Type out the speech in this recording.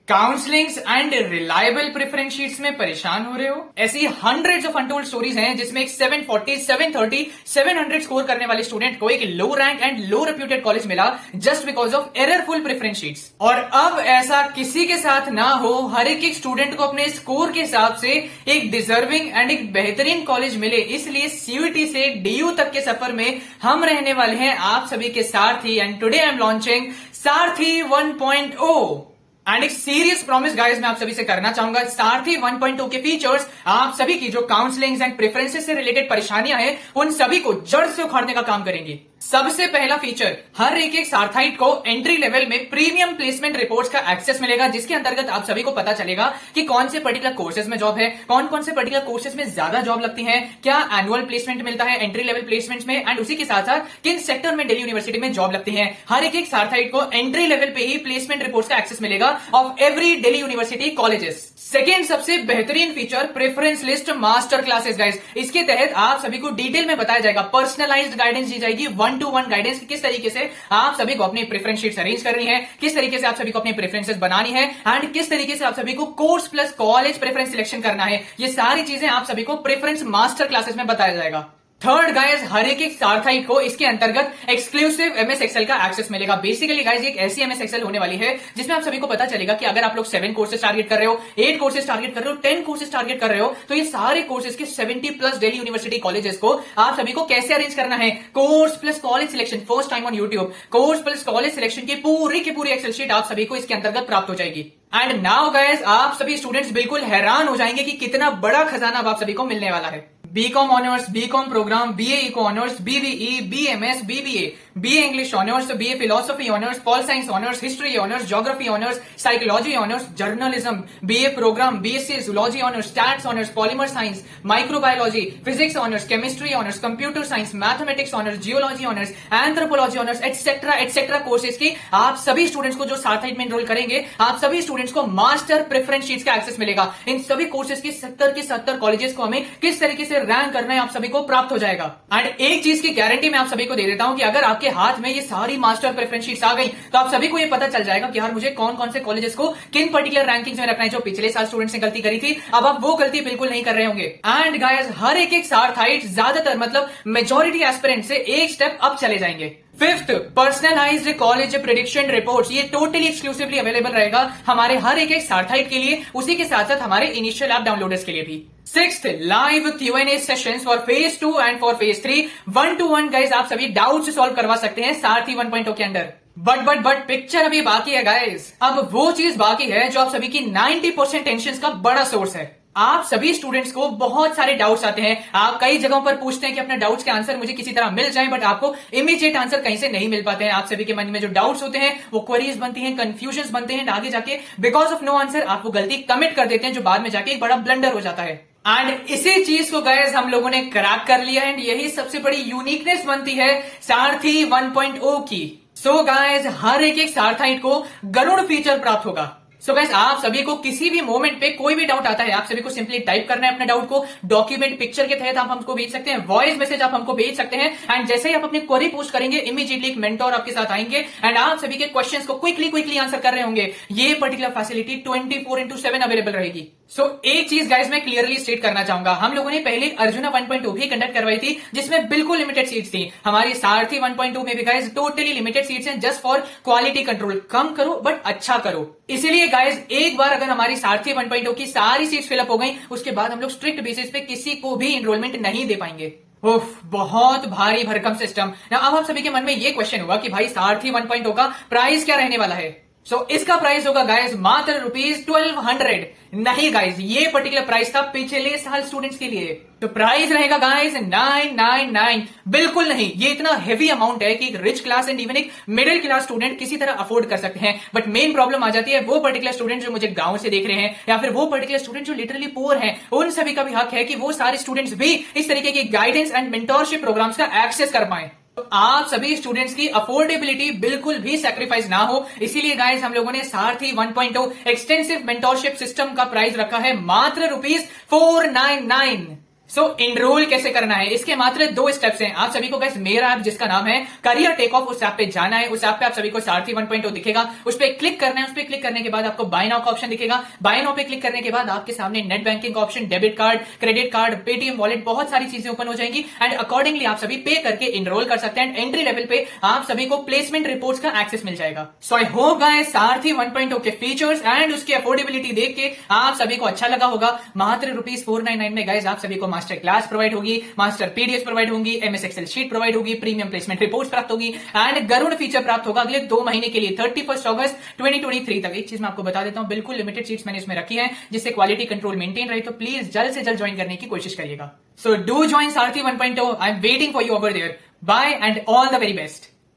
Counsellings and reliable preference sheets में परेशान हो रहे हो? ऐसी हंड्रेड्स ऑफ अनटोल्ड स्टोरीज हैं जिसमें एक 740, 730, 700 स्कोर करने वाले स्टूडेंट को एक low rank and low reputed college मिला just because of errorful preference sheets. और अब ऐसा किसी के साथ ना हो, हर एक स्टूडेंट को अपने स्कोर के हिसाब से एक डिजर्विंग एंड एक बेहतरीन कॉलेज मिले, इसलिए सीयूईटी से डीयू तक के सफर में हम रहने वाले हैं आप सभी के सारथी। And today I am launching Sarathi 1.0 and एक सीरियस प्रॉमिस गाइस मैं आप सभी से करना चाहूंगा। सारथी 1.0 के फीचर्स आप सभी की जो काउंसलिंग एंड प्रेफरेंसेस से रिलेटेड परेशानियां हैं उन सभी को जड़ से उखाड़ने का काम करेंगे। सबसे पहला फीचर, हर एक सारथाइट को एंट्री लेवल में प्रीमियम प्लेसमेंट रिपोर्ट्स का एक्सेस मिलेगा, जिसके अंतर्गत आप सभी को पता चलेगा कि कौन से पर्टिकुलर कोर्सेज में जॉब है, कौन कौन से पर्टिकुलर कोर्सेज में ज्यादा जॉब लगती है, क्या एनुअल प्लेसमेंट मिलता है एंट्री लेवल प्लेसमेंट्स में, एंड उसी के साथ साथ किन सेक्टर में दिल्ली यूनिवर्सिटी में जॉब लगती है। हर एक सारथाइट को एंट्री लेवल पे ही प्लेसमेंट रिपोर्ट्स का एक्सेस मिलेगा of every Delhi university colleges. Second सबसे बेहतरीन feature, preference list master classes guys. इसके तहत आप सभी को डिटेल में बताया जाएगा, पर्सनलाइज्ड गाइडेंस दी जाएगी, 1-to-1 गाइडेंस, किस तरीके से आप सभी को अपनी प्रेफरेंस शीट्स अरेंज करनी है, किस तरीके से आप सभी को अपनी प्रेफरेंसेस बनानी है, एंड किस तरीके से आप सभी को course plus college preference selection करना है। ये सारी चीजें आप सभी को प्रेफरेंस मास्टर क्लासेस में बताया जाएगा। थर्ड गाइज, हर एक सारथाइट को इसके अंतर्गत एक्सक्लूसिव एमएस एक्सेल का एक्सेस मिलेगा। बेसिकली गाइज एक ऐसी एमएस एक्सेल होने वाली है जिसमें आप सभी को पता चलेगा कि अगर आप लोग 7 कोर्सेज टारगेट कर रहे हो, 8 कोर्सेज टारगेट कर रहे हो, 10 कोर्सेज टारगेट कर रहे हो, तो ये सारे कोर्सेज के 70 प्लस दिल्ली यूनिवर्सिटी कॉलेजेस को आप सभी को कैसे अरेंज करना है। Course plus college selection first time on YouTube, course plus college selection की पूरी एक्सेल शीट आप सभी को इसके अंतर्गत प्राप्त हो जाएगी। एंड नाउ गाइज, आप सभी स्टूडेंट्स बिल्कुल हैरान हो जाएंगे कि कितना बड़ा खजाना आप सभी को मिलने वाला है। BCom honours, BCom programme, BA eco honours, BBE, BMS, BBA, BA English honours, BA philosophy honours, pol science honours, history honours, geography honours, psychology honours, journalism, BA programme, BSc zoology honours, stats honours, polymer science, microbiology, physics honours, chemistry honours, computer science, mathematics honours, geology honours, anthropology honours, etcetera etcetera courses की आप सभी students को जो सारथाइट में enrol करेंगे, आप सभी students को मास्टर प्रेफरेंस शीट्स का एक्सेस मिलेगा। इन सभी कोर्सेज की 70 के 70 कॉलेजेस को हमें किस तरीके से रैंक करना है आप सभी को प्राप्त हो जाएगा। एंड एक चीज की गारंटी मैं आप सभी को दे देता हूं कि अगर आपके हाथ में ये सारी मास्टर प्रेफरेंस शीट्स आ गई तो आप सभी को ये पता चल जाएगा कि यार मुझे कौन कौन से कॉलेजेस को किन पर्टिकुलर रैंकिंग्स में रखना है। जो पिछले साल स्टूडेंट्स ने गलती करी थी, अब आप वो गलती बिल्कुल नहीं कर रहे होंगे। एंड गाइस, हर एक सारथाइट ज्यादातर मतलब मेजॉरिटी एस्पिरेंट से एक स्टेप अप चले जाएंगे। Fifth, personalised college prediction reports, ये टोटली एक्सक्लूसिवली अवेलेबल रहेगा हमारे हर एक सारथाइट के लिए, उसी के साथ साथ हमारे इनिशियल ऐप डाउनलोडर्स के लिए भी। Sixth, live Q&A sessions for phase 2 and for phase 3, 1-to-1 guys आप सभी डाउट्स सॉल्व करवा सकते हैं सारथी 1.0 के अंदर। बट पिक्चर अभी बाकी है गाइस। अब वो चीज बाकी है जो आप सभी की 90% टेंशन का बड़ा सोर्स है। आप सभी स्टूडेंट्स को बहुत सारे डाउट्स आते हैं, आप कई जगहों पर पूछते हैं कि अपने डाउट्स के आंसर मुझे किसी तरह मिल जाए, बट आपको इमीडिएट आंसर कहीं से नहीं मिल पाते हैं। आप सभी के मन में जो डाउट्स होते हैं वो क्वेरीज बनती हैं, कंफ्यूजन बनते हैं, आगे जाके बिकॉज ऑफ नो आंसर आप वो गलती कमिट कर देते हैं जो बाद में जाके एक बड़ा ब्लंडर हो जाता है। एंड इसी चीज को गाइस हम लोगों ने क्रैक कर लिया एंड यही सबसे बड़ी यूनिकनेस बनती है सारथी 1.0 की। सो गाइस, हर एक सारथाइट को गरुड़ फीचर प्राप्त होगा। सो गाइस, आप सभी को किसी भी मोमेंट पे कोई भी डाउट आता है, आप सभी को सिंपली टाइप करना है अपने डाउट को, डॉक्यूमेंट पिक्चर के तहत आप हमको भेज सकते हैं, वॉइस मैसेज आप हमको भेज सकते हैं, एंड जैसे ही आप अपनी क्वेरी पोस्ट करेंगे इमीडिएटली एक मेंटोर आपके साथ आएंगे एंड आप सभी के क्वेश्चंस को क्विकली आंसर कर रहे होंगे। ये पर्टिकुलर फैसिलिटी 24/7 अवेलेबल रहेगी। सो एक चीज गाइस मैं क्लियरली स्टेट करना चाहूंगा, हम लोगों ने पहले अर्जुना 1.0 भी कंडक्ट करवाई थी जिसमें बिल्कुल लिमिटेड सीट्स थी। हमारी सारथी 1.0 में भी गाइस टोटली लिमिटेड सीट्स हैं, जस्ट फॉर क्वालिटी कंट्रोल। कम करो बट अच्छा करो। इसीलिए गाइस एक बार अगर हमारी सारथी 1.0 की सारी सीट्स फिलअप हो गई, उसके बाद हम लोग स्ट्रिक्ट बेसिस पे किसी को भी एनरोलमेंट नहीं दे पाएंगे। उफ, बहुत भारी भरकम सिस्टम। अब आप सभी के मन में ये क्वेश्चन होगा कि भाई सारथी 1.0 का प्राइस क्या रहने वाला है। सो इसका प्राइस होगा गाइस मात्र ₹1200। नहीं गाइस, ये पर्टिकुलर प्राइस था पिछले साल स्टूडेंट्स के लिए, तो प्राइस रहेगा गाइस 999। बिल्कुल नहीं, ये इतना हेवी अमाउंट है कि एक रिच क्लास एंड इवन एक मिडिल क्लास स्टूडेंट किसी तरह अफोर्ड कर सकते हैं। बट मेन प्रॉब्लम आ जाती है वो पर्टिकुलर स्टूडेंट जो मुझे गांव से देख रहे हैं, या फिर वो पर्टिकुलर स्टूडेंट जो लिटरली पुअर हैं, उन सभी का भी हक है कि वो सारे स्टूडेंट्स भी इस तरीके की गाइडेंस एंड मेंटोरशिप प्रोग्राम्स का एक्सेस कर पाए। तो आप सभी स्टूडेंट्स की अफोर्डेबिलिटी बिल्कुल भी सैक्रिफाइस ना हो, इसीलिए गाइस हम लोगों ने सारथी 1.0 एक्सटेंसिव मेंटोरशिप सिस्टम का प्राइस रखा है मात्र ₹499। सो इनरोल कैसे करना है, इसके मात्र 2 स्टेप्स हैं। आप सभी को गाइस मेरा ऐप जिसका नाम है करियर टेक ऑफ, उस ऐप पे जाना है। उस ऐप पे आप सभी को सारथी 1.0 दिखेगा, उस पर क्लिक करना है। उस पर क्लिक करने के बाद आपको बाय नाउ का ऑप्शन दिखेगा। बाय नाउ पे क्लिक करने के बाद आपके सामने नेट बैंकिंग का option, debit card, credit card, Paytm wallet, बहुत सारी चीजें ओपन हो जाएंगी एंड अकॉर्डिंगली आप सभी पे करके इनरोल कर सकते हैं। एंट्री लेवल पे आप सभी को प्लेसमेंट रिपोर्ट्स का एक्सेस मिल जाएगा। सो आई होप गाइस सारथी 1.0 के फीचर्स एंड उसकी अफोर्डेबिलिटी देख के आप सभी को अच्छा लगा होगा। मात्र ₹499 में गाइस आप सभी को मास्टर क्लास प्रोवाइड होगी, मास्टर पीडीएफ प्रोवाइड होंगी, एमएस एक्सेल शीट प्रोवाइड होगी, प्रीमियम प्लेसमेंट रिपोर्ट्स प्राप्त होगी एंड गरुड़ फीचर प्राप्त होगा अगले 2 महीने के लिए 31 अगस्त 2023 तक। एक चीज मैं आपको बता देता हूं, बिल्कुल लिमिटेड सीट्स मैंने इसमें रखी है जिससे क्वालिटी कंट्रोल मेंटेन रहे, तो प्लीज जल्द से जल्द ज्वाइन करने की कोशिश करिएगा। So do join Sarathi 1.0। I am waiting for you over there. Bye and all the very best.